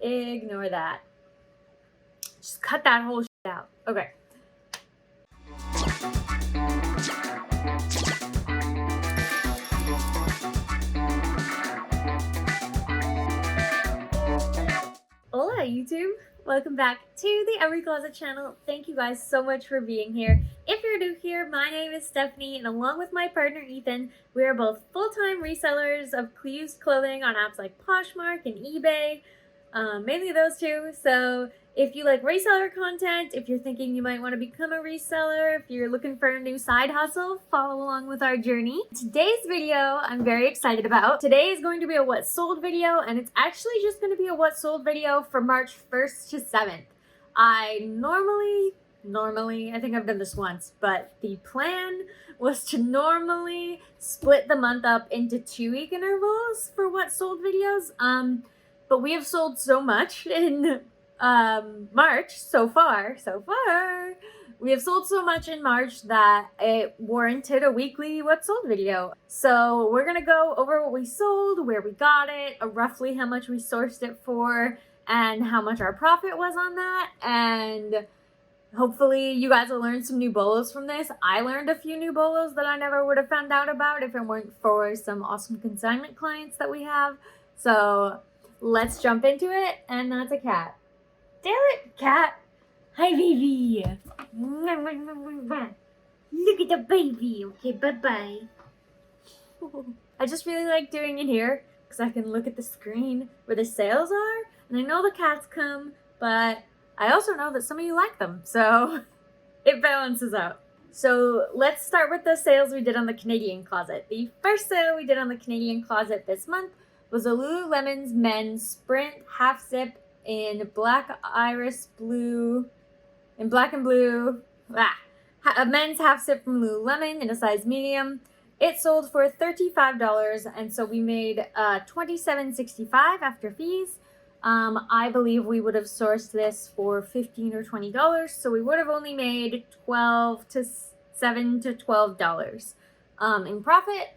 Ignore that. Just cut that whole shit out. Okay. Hola YouTube! Welcome back to the Every Closet channel. Thank you guys so much for being here. If you're new here, my name is Stephanie, and along with my partner Ethan, we are both full-time resellers of used clothing on apps like Poshmark and eBay. Mainly those two. So if you like reseller content, if you're thinking you might want to become a reseller, if you're looking for a new side hustle, follow along with our journey. Today's video I'm very excited about. Today is going to be a what sold video, and it's actually just going to be a what sold video for March 1st to 7th. I normally, I think I've done this once, but the plan was to normally split the month up into 2-week intervals for what sold videos. But we have sold so much in March so far. We have sold so much in March that it warranted a weekly what sold video. So we're gonna go over what we sold, where we got it, roughly how much we sourced it for, and how much our profit was on that. And hopefully you guys will learn some new bolos from this. I learned a few new bolos that I never would have found out about if it weren't for some awesome consignment clients that we have. So let's jump into it. And that's a cat. Damn it, cat. Hi, baby. Look at the baby. Okay, bye-bye. I just really like doing it here because I can look at the screen where the sales are. And I know the cats come, but I also know that some of you like them. So it balances out. So let's start with the sales we did on the Canadian Closet. The first sale we did on the Canadian Closet this month was a Lululemon's men's sprint half zip in black iris blue, in black and blue, a men's half zip from Lululemon in a size medium. It sold for $35, and so we made $27.65 after fees. I believe we would have sourced this for $15 or $20, so we would have only made $7 to $12 in profit.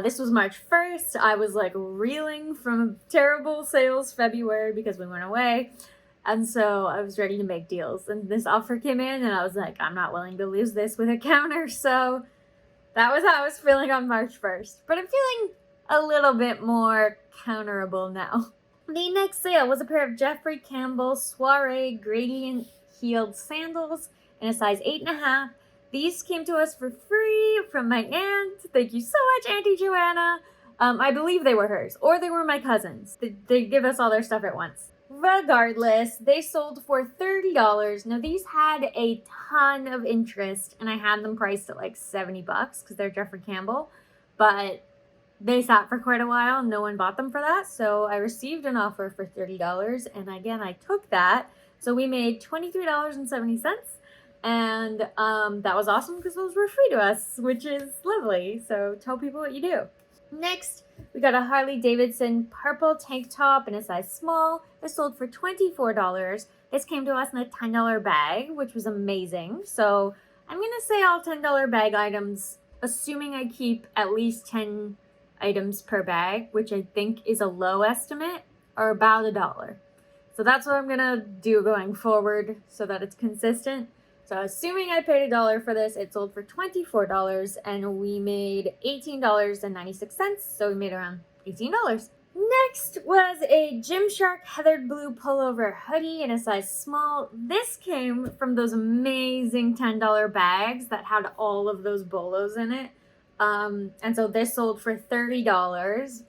This was March 1st. I was like reeling from a terrible sales February because we went away. And so I was ready to make deals. And this offer came in and I was like, I'm not willing to lose this with a counter. So that was how I was feeling on March 1st. But I'm feeling a little bit more counterable now. The next sale was a pair of Jeffrey Campbell Soiree Gradient Heeled Sandals in a size 8.5. These came to us for free from my aunt. Thank you so much, Auntie Joanna. I believe they were hers, or they were my cousins. They give us all their stuff at once. Regardless, they sold for $30. Now, these had a ton of interest, and I had them priced at like $70 because they're Jeffrey Campbell. But they sat for quite a while, and no one bought them for that. So I received an offer for $30, and again, I took that. So we made $23.70. And that was awesome because those were free to us, which is lovely. So tell people what you do. Next, we got a Harley Davidson purple tank top in a size small. It sold for $24. This came to us in a $10 bag, which was amazing. So I'm going to say all $10 bag items, assuming I keep at least 10 items per bag, which I think is a low estimate, are about $1. So that's what I'm going to do going forward so that it's consistent. So assuming I paid $1 for this, it sold for $24, and we made $18.96, so we made around $18. Next was a Gymshark Heathered Blue Pullover Hoodie in a size small. This came from those amazing $10 bags that had all of those bolos in it. And so this sold for $30.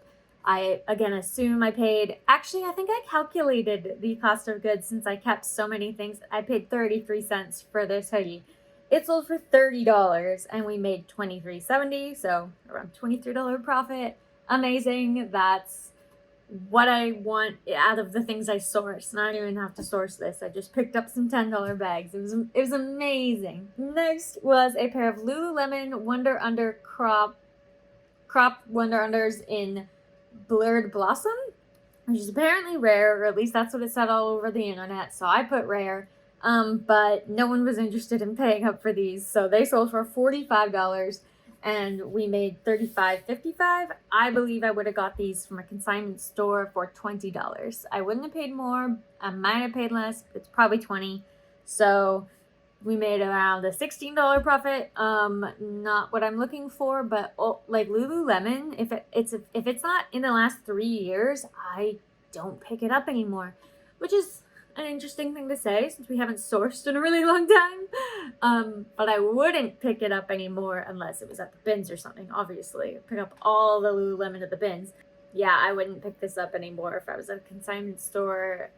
I, again, assume I paid, actually, I think I calculated the cost of goods since I kept so many things. I paid 33 cents for this hoodie. It sold for $30 and we made $23.70, so around $23 profit. Amazing. That's what I want out of the things I source. And I don't even have to source this. I just picked up some $10 bags. It was amazing. Next was a pair of Lululemon Wonder Under crop Wonder Unders in Blurred Blossom, which is apparently rare, or at least that's what it said all over the internet, so I put rare. But no one was interested in paying up for these, so they sold for $45. and we made $35.55. I believe I would have got these from a consignment store for $20. I wouldn't have paid more. I might have paid less. It's probably $20. So we made around a $16 profit. Not what I'm looking for, but like Lululemon, if it's not in the last 3 years, I don't pick it up anymore, which is an interesting thing to say since we haven't sourced in a really long time. But I wouldn't pick it up anymore unless it was at the bins or something. Obviously, pick up all the Lululemon at the bins. Yeah, I wouldn't pick this up anymore if I was at a consignment store.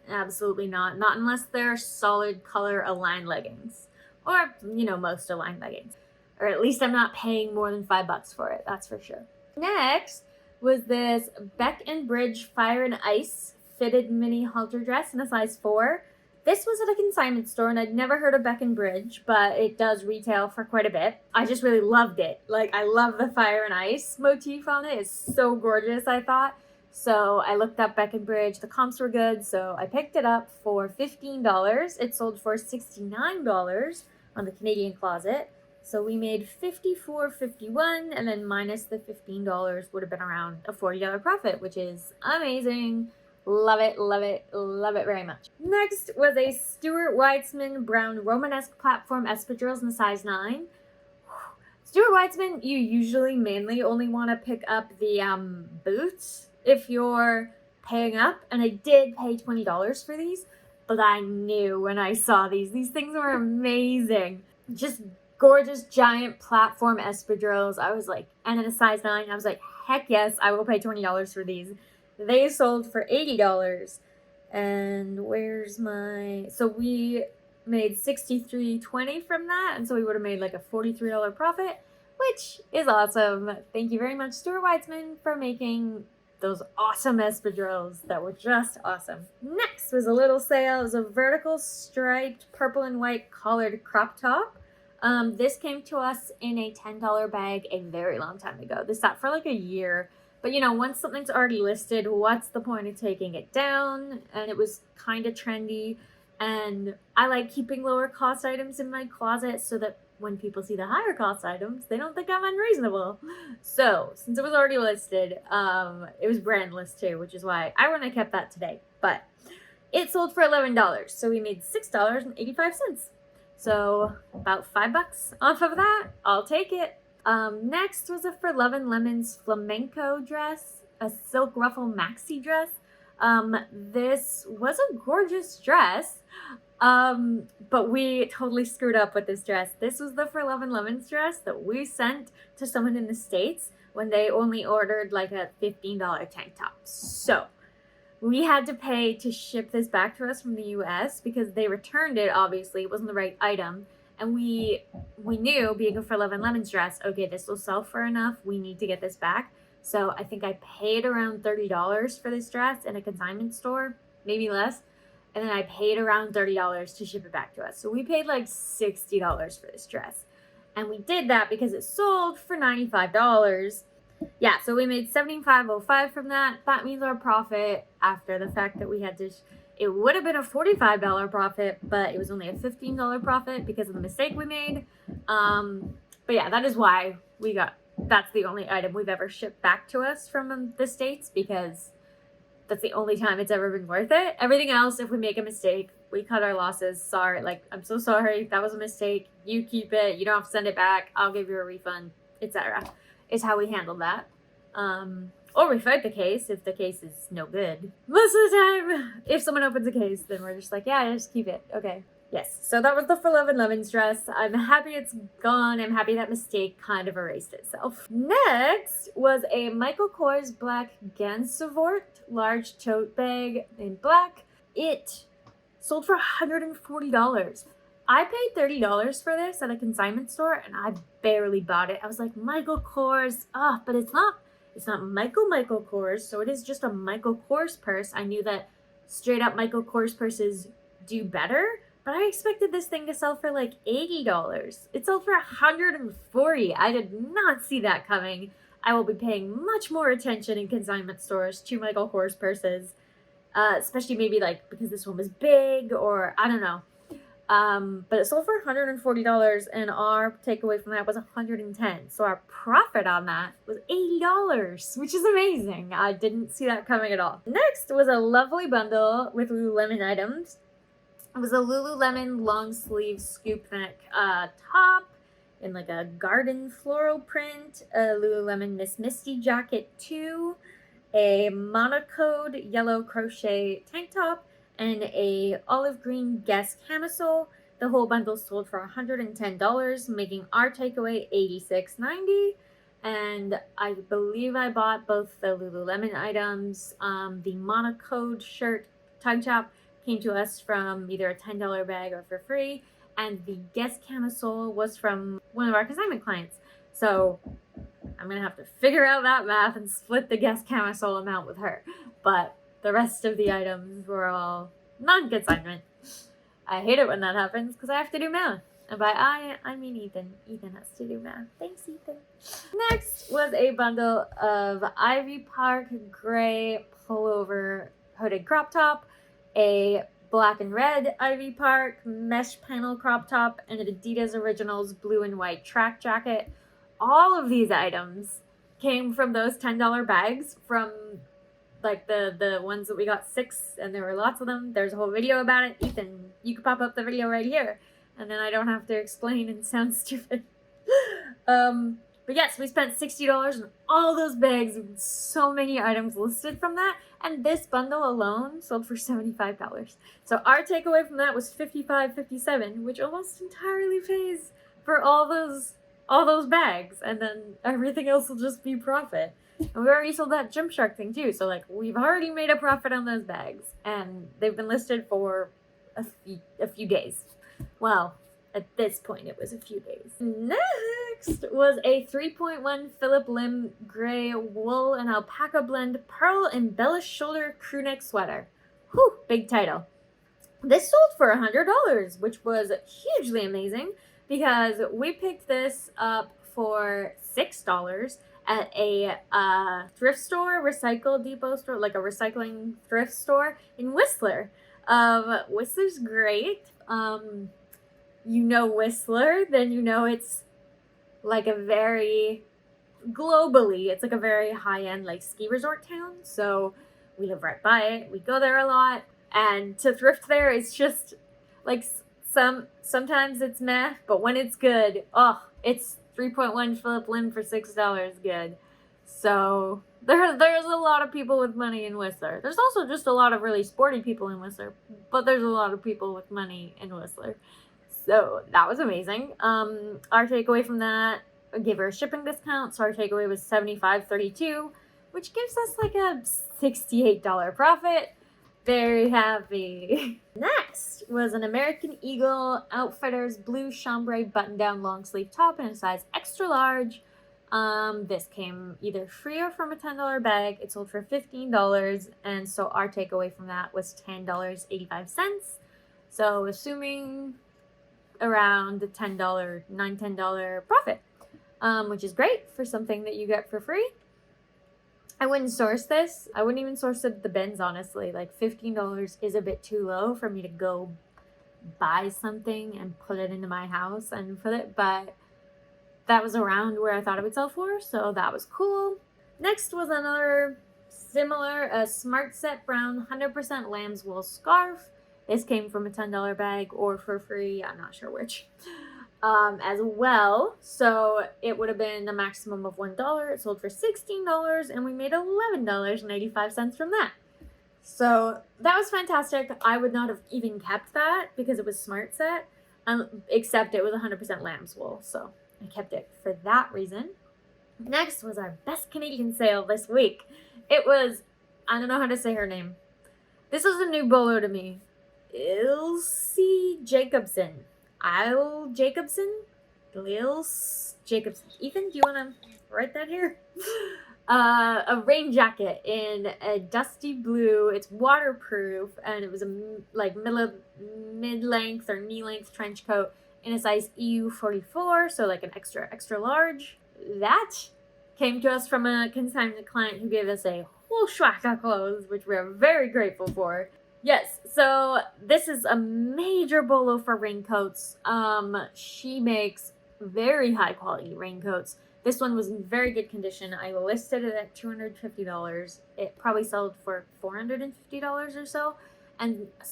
Absolutely not. Not unless they're solid color aligned leggings, or most aligned leggings, or at least I'm not paying more than $5 for it. That's for sure. Next was this Beck and Bridge Fire and Ice fitted mini halter dress in a size 4. This was at a consignment store, and I'd never heard of Beck and Bridge, but it does retail for quite a bit. I just really loved it. Like, I love the fire and ice motif on it. It's so gorgeous, I thought. So I looked up Beck and Bridge. The comps were good, so I picked it up for $15. It sold for $69 on the Canadian Closet. So we made $54.51, and then minus the $15 would have been around a $40 profit, which is amazing. Love it, love it, love it very much. Next was a Stuart Weitzman brown Romanesque platform espadrilles in the size 9. Stuart Weitzman, you usually mainly only want to pick up the boots if you're paying up, and I did pay $20 for these, but I knew when I saw these things were amazing. Just gorgeous giant platform espadrilles. I was like, and in a size 9, I was like, heck yes, I will pay $20 for these. They sold for $80. And where's my... So we made $63.20 from that, and so we would have made like a $43 profit, which is awesome. Thank you very much, Stuart Weitzman, for making those awesome espadrilles that were just awesome. Next was a little sale. It was a vertical striped purple and white collared crop top. This came to us in a $10 bag a very long time ago. This sat for like a year. But once something's already listed, what's the point of taking it down? And it was kind of trendy. And I like keeping lower cost items in my closet so that when people see the higher cost items, they don't think I'm unreasonable. So, since it was already listed, it was brandless too, which is why I wouldn't have kept that today. But it sold for $11, so we made $6.85. So, about $5 off of that. I'll take it. Next was a For Love and Lemons flamenco dress, a silk ruffle maxi dress. This was a gorgeous dress, but we totally screwed up with this dress. This was the For Love and Lemons dress that we sent to someone in the States when they only ordered like a $15 tank top. So we had to pay to ship this back to us from the US because they returned it, obviously. It wasn't the right item. And we knew, being a For Love and Lemons dress, okay, this will sell for enough. We need to get this back. So I think I paid around $30 for this dress in a consignment store, maybe less. And then I paid around $30 to ship it back to us. So we paid like $60 for this dress. And we did that because it sold for $95. Yeah, so we made $75.05 from that. That means our profit after the fact that we had to... It would have been a $45 profit, but it was only a $15 profit because of the mistake we made. But yeah, that is why that's the only item we've ever shipped back to us from the States, because that's the only time it's ever been worth it. Everything else, if we make a mistake, we cut our losses. Sorry, I'm so sorry. That was a mistake. You keep it. You don't have to send it back. I'll give you a refund, etc. is how we handled that. Or we fight the case if the case is no good. Most of the time, if someone opens a case, then we're just like, yeah, just keep it. Okay. Yes, so that was the For Love and Lemons dress. I'm happy it's gone. I'm happy that mistake kind of erased itself. Next was a Michael Kors black Gansevoort large tote bag in black. It sold for $140. I paid $30 for this at a consignment store, and I barely bought it. I was like, Michael Kors, but it's not Michael Kors, so it is just a Michael Kors purse. I knew that straight up Michael Kors purses do better, but I expected this thing to sell for like $80. It sold for $140. I did not see that coming. I will be paying much more attention in consignment stores to Michael Kors purses, especially maybe like because this one was big, or I don't know. But it sold for $140, and our takeaway from that was $110. So our profit on that was $80, which is amazing. I didn't see that coming at all. Next was a lovely bundle with Lululemon items. It was a Lululemon long sleeve scoop neck top in like a garden floral print, a Lululemon Miss Misty jacket too, a monocode yellow crochet tank top, and a olive green Guess camisole. The whole bundle sold for $110, making our takeaway $86.90. And I believe I bought both the Lululemon items. The monocode shirt tank top came to us from either a $10 bag or for free, and the Guess camisole was from one of our consignment clients. So I'm gonna have to figure out that math and split the Guess camisole amount with her. But the rest of the items were all non-consignment. I hate it when that happens because I have to do math. And by I mean Ethan. Ethan has to do math. Thanks, Ethan. Next was a bundle of Ivy Park gray pullover hooded crop top, a black and red Ivy Park mesh panel crop top, and an Adidas Originals blue and white track jacket. All of these items came from those $10 bags from like the ones that we got 6, and there were lots of them. There's a whole video about it. Ethan, you could pop up the video right here, and then I don't have to explain and sound stupid. But yes, we spent $60 on all those bags and so many items listed from that, and this bundle alone sold for $75. So our takeaway from that was $55.57, which almost entirely pays for all those bags, and then everything else will just be profit. And we already sold that Gymshark thing too, so like we've already made a profit on those bags, and they've been listed for a few days. Well, at this point it was a few days. Next was a 3.1 Phillip Lim gray wool and alpaca blend pearl embellished shoulder crew neck sweater. Whew, big title. This sold for $100, which was hugely amazing because we picked this up for $6 at a thrift store, recycle depot store, like a recycling thrift store in Whistler. Whistler's great. You know Whistler, then you know it's like a very, globally, it's like a very high-end like ski resort town. So we live right by it. We go there a lot. And to thrift there, it's just like sometimes it's meh, but when it's good, it's 3.1 Phillip Lim for $6 good. So there's a lot of people with money in Whistler. There's also just a lot of really sporty people in Whistler, but there's a lot of people with money in Whistler. So that was amazing. Our takeaway from that, I gave her a shipping discount, so our takeaway was $75.32, which gives us like a $68 profit. Very happy. Next was an American Eagle Outfitters blue chambray button-down long sleeve top in a size extra large. This came either free or from a $10 bag. It sold for $15, and so our takeaway from that was $10.85. So assuming around the $10 profit, which is great for something that you get for free. I wouldn't source this. I wouldn't even source it at the bins, honestly. Like $15 is a bit too low for me to go buy something and put it into my house and put it, but that was around where I thought it would sell for, so that was cool. Next was another similar, a Smart Set brown 100% lamb's wool scarf. This came from a $10 bag or for free, I'm not sure which, as well. So it would have been a maximum of $1. It sold for $16, and we made $11.85 from that. So that was fantastic. I would not have even kept that because it was Smart Set, except it was 100% lamb's wool. So I kept it for that reason. Next was our best Canadian sale this week. It was, I don't know how to say her name. This was a new bolo to me. Ilse Jacobson. Isle Jacobson? Ilse Jacobson. Ethan, do you want to write that here? A rain jacket in a dusty blue. It's waterproof, and it was a like mid-length or knee-length trench coat in a size EU44, so like an extra large. That came to us from a consignment client who gave us a whole swatch of clothes, which we're very grateful for. Yes, so this is a major bolo for Raincoats. She makes very high quality raincoats. This one was in very good condition. I listed it at $250. It probably sold for $450 or so. And I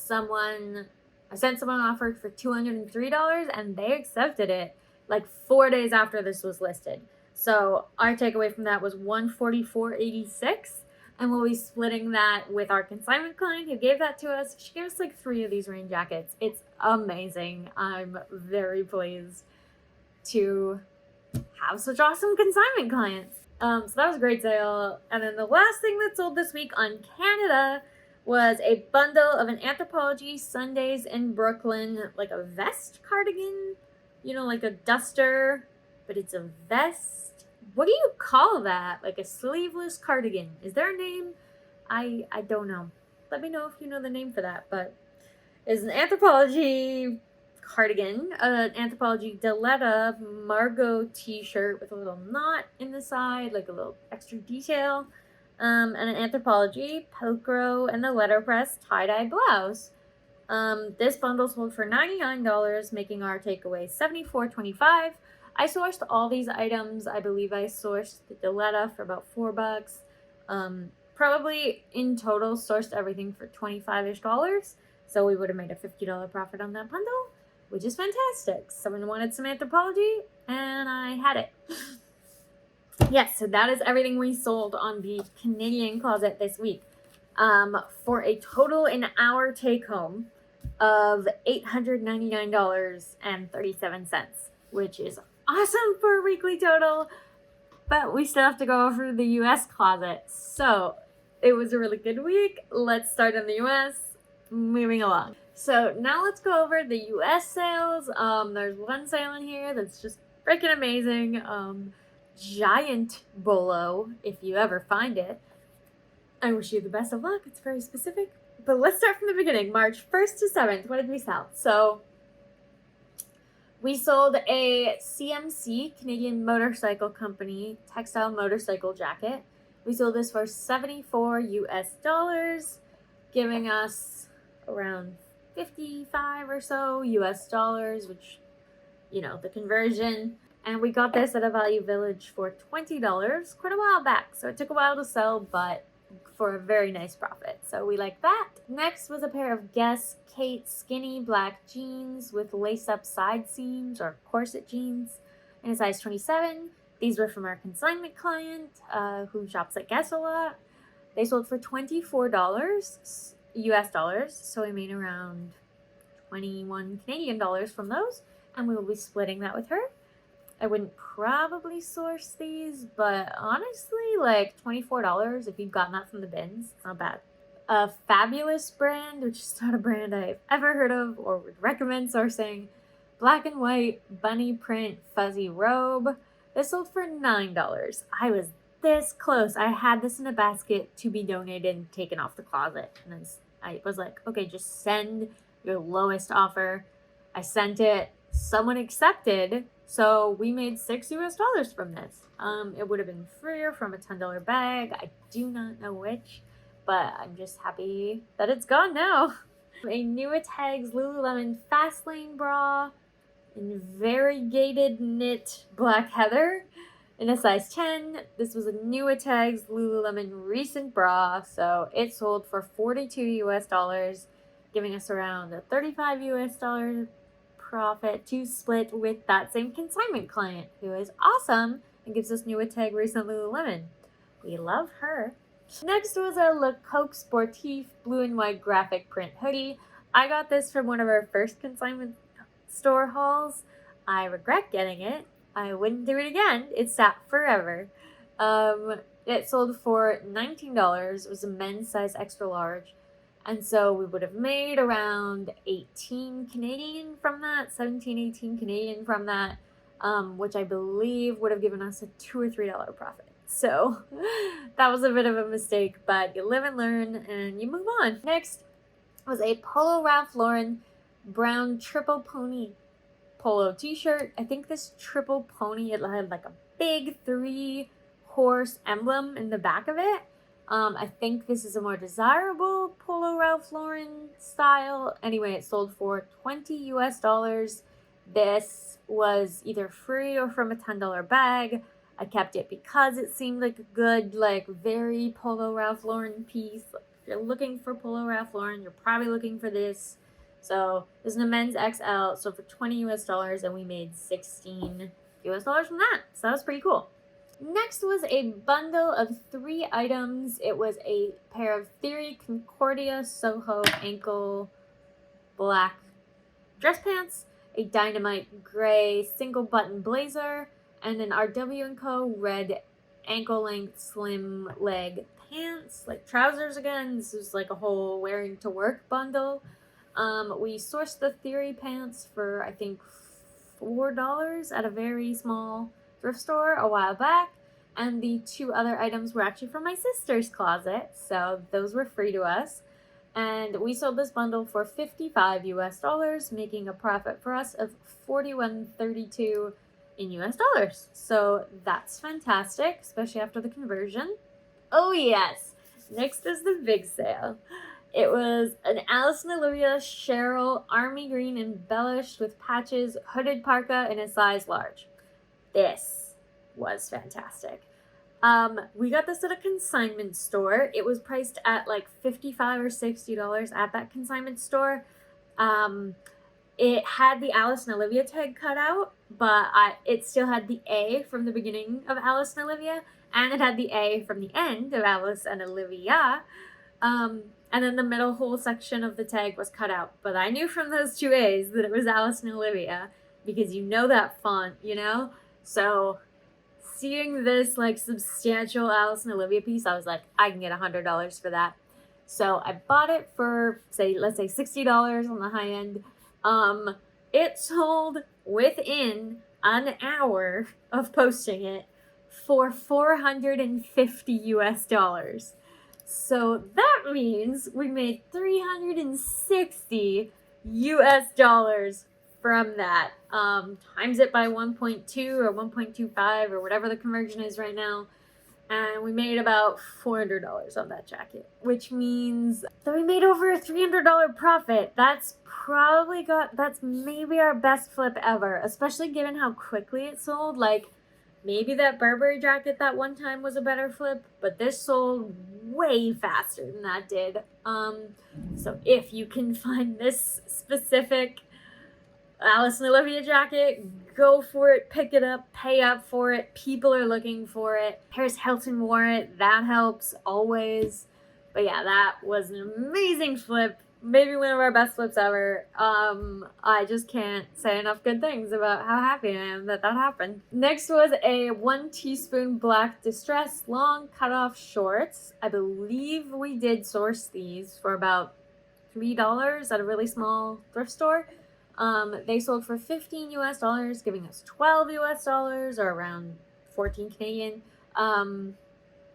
sent someone an offer for $203 and they accepted it like 4 days after this was listed. So our takeaway from that was $144.86, and we'll be splitting that with our consignment client who gave that to us. She gave us like 3 of these rain jackets. It's amazing. I'm very pleased to have such awesome consignment clients. So that was a great sale. And then the last thing that sold this week on Canada was a bundle of an Anthropology Sundays in Brooklyn, like a vest cardigan, like a duster, but it's a vest. What do you call that? Like a sleeveless cardigan. Is there a name? I don't know. Let me know if you know the name for that, but it's an Anthropology cardigan, an Anthropology Deletta Margot t-shirt with a little knot in the side, like a little extra detail, and an Anthropology Velcro and the letterpress tie-dye blouse. This bundle sold for $99, making our takeaway $74.25. I sourced all these items. I believe I sourced the Deletta for about $4. Probably in total sourced everything for $25-ish. So we would have made a $50 profit on that bundle, which is fantastic. Someone wanted some Anthropology, and I had it. Yes, so that is everything we sold on the Canadian closet this week. For a total in our take home of $899.37, which is awesome for a weekly total, but we still have to go over the US closet. So it was a really good week. Let's start in the US. Moving along. So now let's go over the US sales. There's one sale in here that's just freaking amazing. Giant bolo, if you ever find it. I wish you the best of luck. It's very specific. But let's start from the beginning. March 1st to 7th. What did we sell? So we sold a CMC, Canadian Motorcycle Company, textile motorcycle jacket. We sold this for $74, giving us around 55 or so US dollars, which, the conversion. And we got this at a Value Village for $20 quite a while back. So it took a while to sell, but for a very nice profit. So we like that. Next was a pair of Guess Kate skinny black jeans with lace-up side seams or corset jeans in a size 27. These were from our consignment client who shops at Guess a lot. They sold for $24 US dollars, so we made around 21 Canadian dollars from those, and we will be splitting that with her. I wouldn't probably source these, but honestly, like $24 if you've gotten that from the bins, it's not bad. A Fabulous brand, which is not a brand I've ever heard of or would recommend sourcing. Black and white bunny print fuzzy robe. This sold for $9. I was this close. I had this in a basket to be donated and taken off the closet. And I was like, okay, just send your lowest offer. I sent it. Someone accepted. So we made $6 US from this. It would have been freer from a $10 bag. I do not know which, but I'm just happy that it's gone now. A New Tags Lululemon Fastlane bra in variegated knit black heather in a size 10. This was a New Tags Lululemon recent bra, so it sold for $42 US, giving us around a $35 US profit to split with that same consignment client who is awesome and gives us New Tag recent Lululemon. We love her. Next was a Le Coq Sportif blue and white graphic print hoodie. I got this from one of our first consignment store hauls. I regret getting it. I wouldn't do it again. It sat forever. It sold for $19. It was a men's size extra large. And so we would have made around 18 Canadian from that, 17, 18 Canadian from that, which I believe would have given us a $2 or $3 profit. So that was a bit of a mistake, but you live and learn and you move on. Next was a Polo Ralph Lauren brown triple pony polo t-shirt. I think this triple pony, it had like a big 3-horse emblem in the back of it. I think this is a more desirable Polo Ralph Lauren style. Anyway, it sold for $20 US. This was either free or from a $10 bag. I kept it because it seemed like a good, like, very Polo Ralph Lauren piece. If you're looking for Polo Ralph Lauren, you're probably looking for this. So this is a men's XL, so for $20 US, and we made $16 US from that. So that was pretty cool. Next was a bundle of 3 items. It was a pair of Theory Concordia Soho ankle black dress pants, a Dynamite gray single button blazer, and an RW & Co. red ankle length slim leg pants, like trousers again. This is like a whole wearing to work bundle. We sourced the Theory pants for, I think, $4 at a very small thrift store a while back, and the 2 other items were actually from my sister's closet, so those were free to us. And we sold this bundle for $55 US, making a profit for us of $41.32 in US dollars. So that's fantastic, especially after the conversion. Oh yes, next is the big sale. It was an Alice and Olivia Cheryl army green embellished with patches hooded parka in a size large. This was fantastic. We got this at a consignment store. It was priced at like $55 or $60 at that consignment store. It had the Alice and Olivia tag cut out, but it still had the A from the beginning of Alice and Olivia, and it had the A from the end of Alice and Olivia. And then the middle whole section of the tag was cut out. But I knew from those 2 A's that it was Alice and Olivia, because you know that font, you know? So seeing this like substantial Alice and Olivia piece, I was like, I can get $100 for that. So I bought it for, let's say $60 on the high end. It sold within an hour of posting it for $450 US. So that means we made $360 US from that. Times it by 1.2 or 1.25 or whatever the conversion is right now, and we made about $400 on that jacket, which means that we made over a $300 profit. That's maybe our best flip ever, especially given how quickly it sold. Like, maybe that Burberry jacket that one time was a better flip, but this sold way faster than that did. So if you can find this specific Alice and Olivia jacket, go for it, pick it up, pay up for it. People are looking for it. Paris Hilton wore it. That helps always. But yeah, that was an amazing flip. Maybe one of our best flips ever. I just can't say enough good things about how happy I am that happened. Next was a 1 teaspoon black distress long cutoff shorts. I believe we did source these for about $3 at a really small thrift store. They sold for $15 US, giving us $12 US, or around 14 Canadian.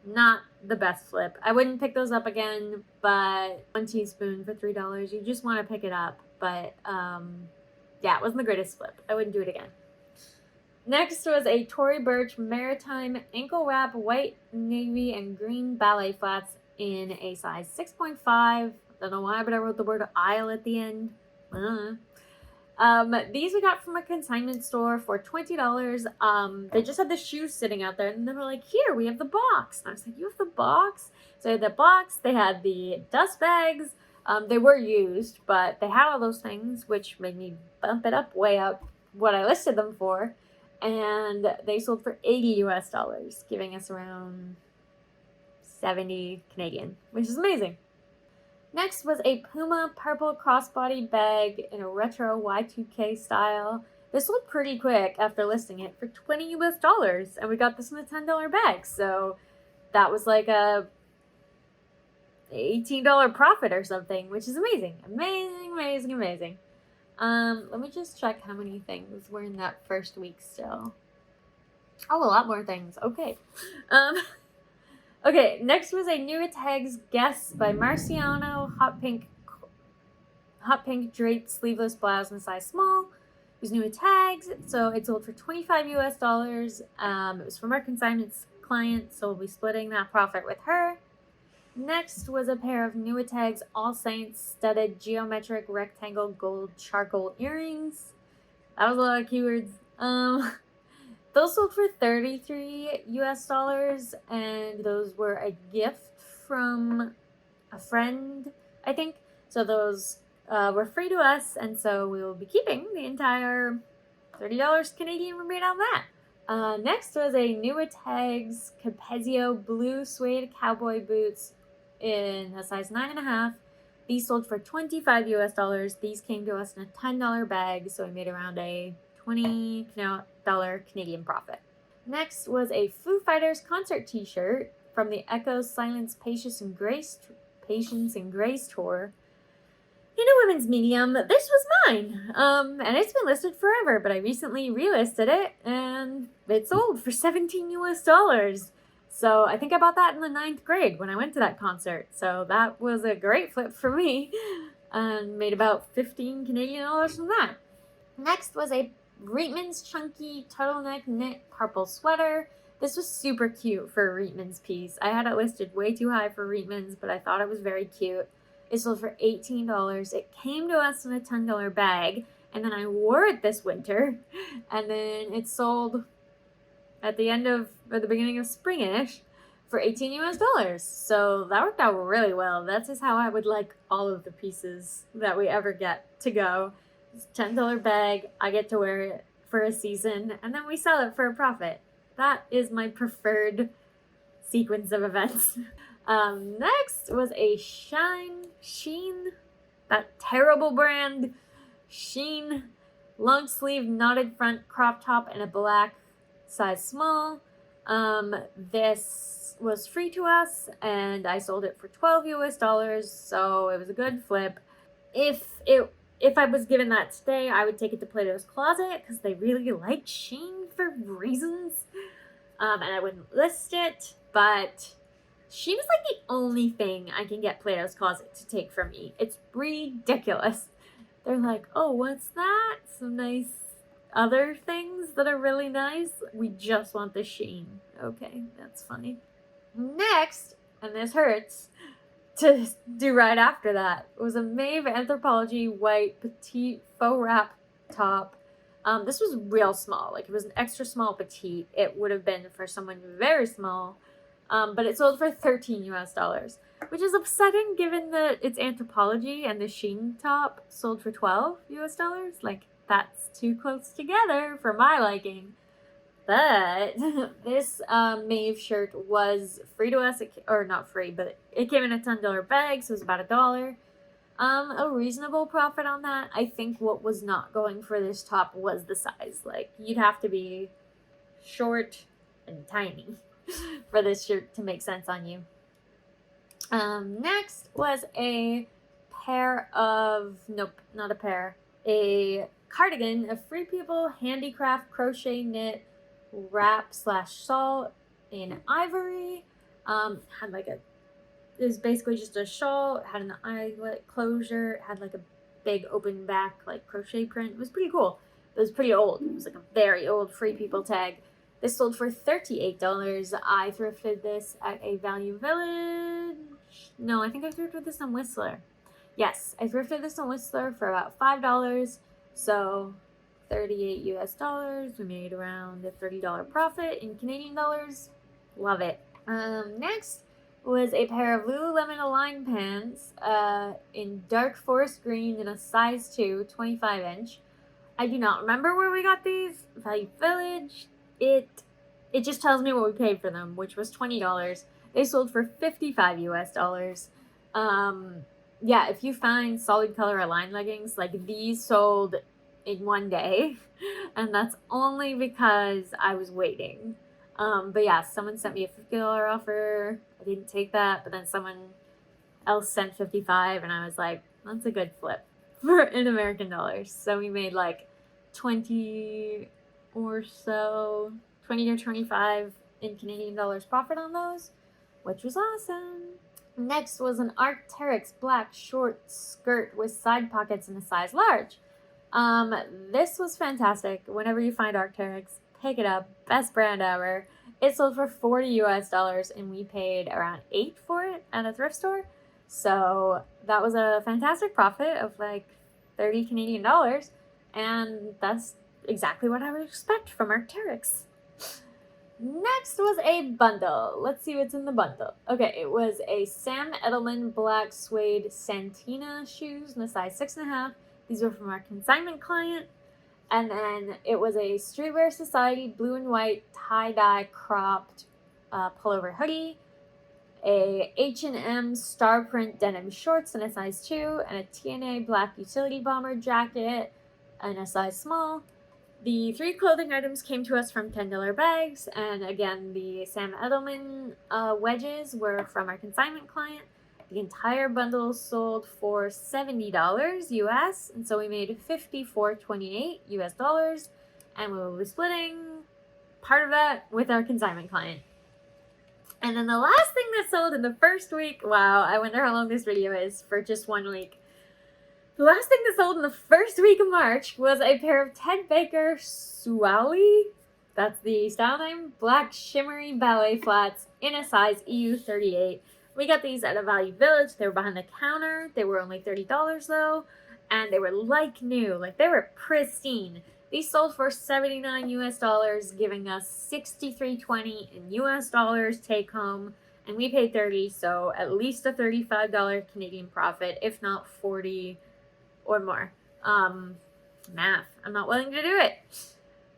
Not the best flip. I wouldn't pick those up again, but 1 teaspoon for $3, you just want to pick it up. But yeah, it wasn't the greatest flip. I wouldn't do it again. Next was a Tory Burch Maritime ankle wrap, white, navy, and green ballet flats in a size 6.5. Don't know why, but I wrote the word aisle at the end. These we got from a consignment store for $20. They just had the shoes sitting out there, and they were like, here, we have the box. And I was like, you have the box? So they had the box, they had the dust bags. They were used, but they had all those things, which made me bump it up way up what I listed them for. And they sold for $80 US, giving us around 70 Canadian, which is amazing. Next was a Puma purple crossbody bag in a retro Y2K style. This sold pretty quick after listing it for $20 US, and we got this in a $10 bag. So that was like a $18 profit or something, which is amazing. Amazing. Let me just check how many things were in that first week still. Oh, a lot more things. Okay. Okay, next was a New Tags Guess by Marciano hot pink draped sleeveless blouse in size small. It was new tags, so it sold for $25 US. It was from our consignment client, so we'll be splitting that profit with her. Next was a pair of Nuitags All Saints studded geometric rectangle gold charcoal earrings. That was a lot of keywords. Those sold for $33 and those were a gift from a friend, I think. So those were free to us, and so we will be keeping the entire $30 Canadian we made on that. Next was a Nuitags Capezio blue suede cowboy boots in a size 9.5. These sold for $25. These came to us in a $10 bag, so we made around a $20 Canadian profit. Next was a Foo Fighters concert t-shirt from the Echo Silence Patience and Grace tour. In a women's medium, this was mine. And it's been listed forever, but I recently relisted it and it sold for $17. So I think I bought that in the 9th grade when I went to that concert. So that was a great flip for me and made about 15 Canadian dollars from that. Next was a Raitman's chunky turtleneck knit purple sweater. This was super cute for a Reitman's piece. I had it listed way too high for Reitman's, but I thought it was very cute. It sold for $18. It came to us in a $10 bag, and then I wore it this winter, and then it sold at the beginning of springish for $18. So that worked out really well. That's just how I would like all of the pieces that we ever get to go. It's a $10 bag, I get to wear it for a season, and then we sell it for a profit. That is my preferred sequence of events. Next was a Sheen, that terrible brand, Sheen, long sleeve knotted front crop top in a black size small. This was free to us and I sold it for $12, so it was a good flip. If I was given that today, I would take it to Plato's Closet because they really like Sheen for reasons. And I wouldn't list it, but Sheen is like the only thing I can get Plato's Closet to take from me. It's ridiculous. They're like, oh, what's that? Some nice other things that are really nice. We just want the Sheen. Okay, that's funny. Next, and this hurts to do right after that, was a Maeve Anthropology white Petite faux wrap top. This was real small. Like, it was an extra small petite. It would have been for someone very small. But it sold for $13, which is upsetting given that it's Anthropology and the Sheen top sold for $12. Like, that's too close together for my liking. But this Maeve shirt was free to us, or not free, but it came in a $10 bag, so it was about $1. A reasonable profit on that. I think what was not going for this top was the size. Like, you'd have to be short and tiny for this shirt to make sense on you. Next was a cardigan, a Free People handicraft crochet knit wrap / shawl in ivory. It was basically just a shawl. It had an eyelet closure. It had like a big open back like crochet print. It was pretty cool. It was pretty old. It was like a very old Free People tag. This sold for $38. I thrifted this at a Value Village. No, I think I thrifted this on Whistler. Yes, I thrifted this on Whistler for about $5. So $38. We made around a $30 profit in Canadian dollars. Love it. Next was a pair of Lululemon Align pants in dark forest green in a size 2, 25-inch. I do not remember where we got these. Value Village. It just tells me what we paid for them, which was $20. They sold for $55. Yeah, if you find solid color Align leggings, like these sold in one day, and that's only because I was waiting. But yeah, someone sent me a $50 offer. I didn't take that, but then someone else sent $55, and I was like, that's a good flip in American dollars. So we made like 20 or 25 in Canadian dollars profit on those, which was awesome. Next was an Terrex black short skirt with side pockets in a size large. This was fantastic. Whenever you find Terrex, pick it up. Best brand ever. it sold for $40 and we paid around $8 for it at a thrift store. So that was a fantastic profit of like 30 Canadian dollars, and that's exactly what I would expect from our Terrex. Next was a bundle. Let's see what's in the bundle. Okay, it was a Sam Edelman black suede Santina shoes in the size 6.5. These were from our consignment client. And then it was a Streetwear Society blue and white tie-dye cropped pullover hoodie, a H&M star print denim shorts in a size 2, and a TNA black utility bomber jacket in a size small. The 3 clothing items came to us from $10 bags, and again, the Sam Edelman wedges were from our consignment client. The entire bundle sold for $70 US, and so we made $54.28 US dollars, and we will be splitting part of that with our consignment client. And then the last thing that sold in the first week, wow, I wonder how long this video is for just 1 week. The last thing that sold in the first week of March was a pair of Ted Baker Suali, that's the style name, black shimmery ballet flats in a size EU 38. We got these at a Value Village. They were behind the counter. They were only $30 though, and they were like new, like they were pristine. These sold for $79 US dollars, giving us $63.20 in US dollars take home, and we paid $30, so at least a $35 Canadian profit, if not 40 or more. Math. I'm not willing to do it.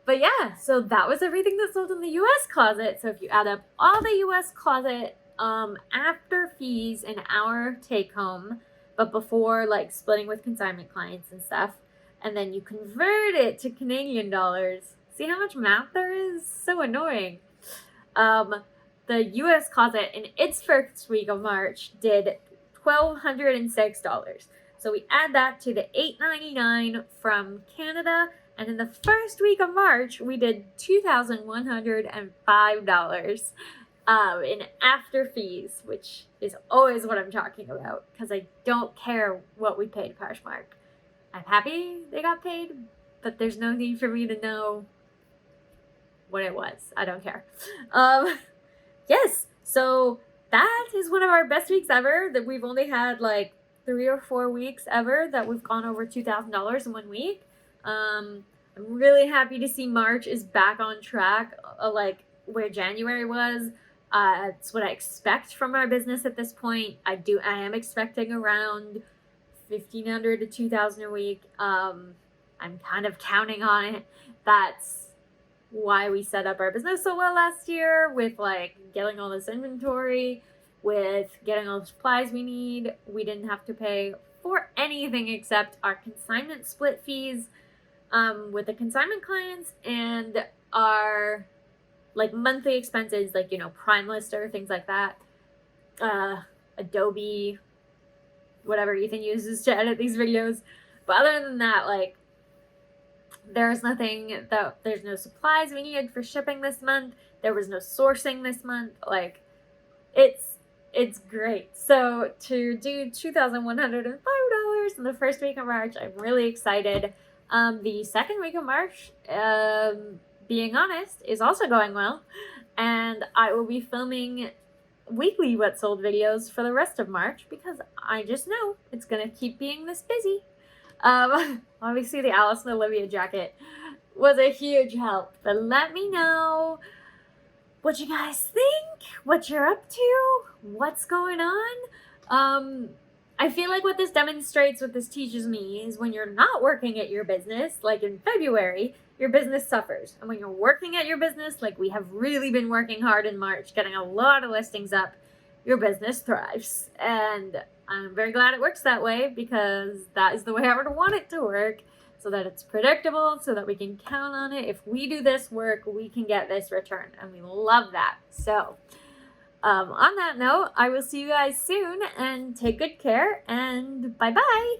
But yeah, so that was everything that sold in the US closet. So if you add up all the US closet after fees and our take home, but before like splitting with consignment clients and stuff, and then you convert it to Canadian dollars, see how much math there is? So annoying. The US closet in its first week of March did $1,206. So we add that to the $8.99 from Canada, and in the first week of March, we did $2,105 in after fees, which is always what I'm talking about, because I don't care what we paid Poshmark. I'm happy they got paid, but there's no need for me to know what it was. I don't care. Yes, so that is one of our best weeks ever, that we've only had like 3 or 4 weeks ever that we've gone over $2,000 in 1 week. I'm really happy to see March is back on track, like where January was. It's what I expect from our business at this point. I am expecting around 1,500 to 2,000 a week. I'm kind of counting on it. That's why we set up our business so well last year, with like getting all this inventory, with getting all the supplies we need. We didn't have to pay for anything except our consignment split fees with the consignment clients, and our like monthly expenses, like, you know, Prime Lister, things like that, Adobe, whatever Ethan uses to edit these videos. But other than that, like, there's no supplies we needed for shipping this month. There was no sourcing this month. Like, it's great. So to do $2,105 in the first week of March, I'm really excited. The second week of March, being honest, is also going well, and I will be filming weekly What Sold videos for the rest of March, because I just know it's gonna keep being this busy. Obviously the Alice and Olivia jacket was a huge help, but let me know what you guys think, what you're up to, what's going on. I feel like what this demonstrates, what this teaches me, is when you're not working at your business, like in February, your business suffers. And when you're working at your business, like we have really been working hard in March, getting a lot of listings up, your business thrives. And I'm very glad it works that way, because that is the way I would want it to work, so that it's predictable, so that we can count on it. If we do this work, we can get this return, and we love that. So on that note, I will see you guys soon, and take good care, and bye-bye.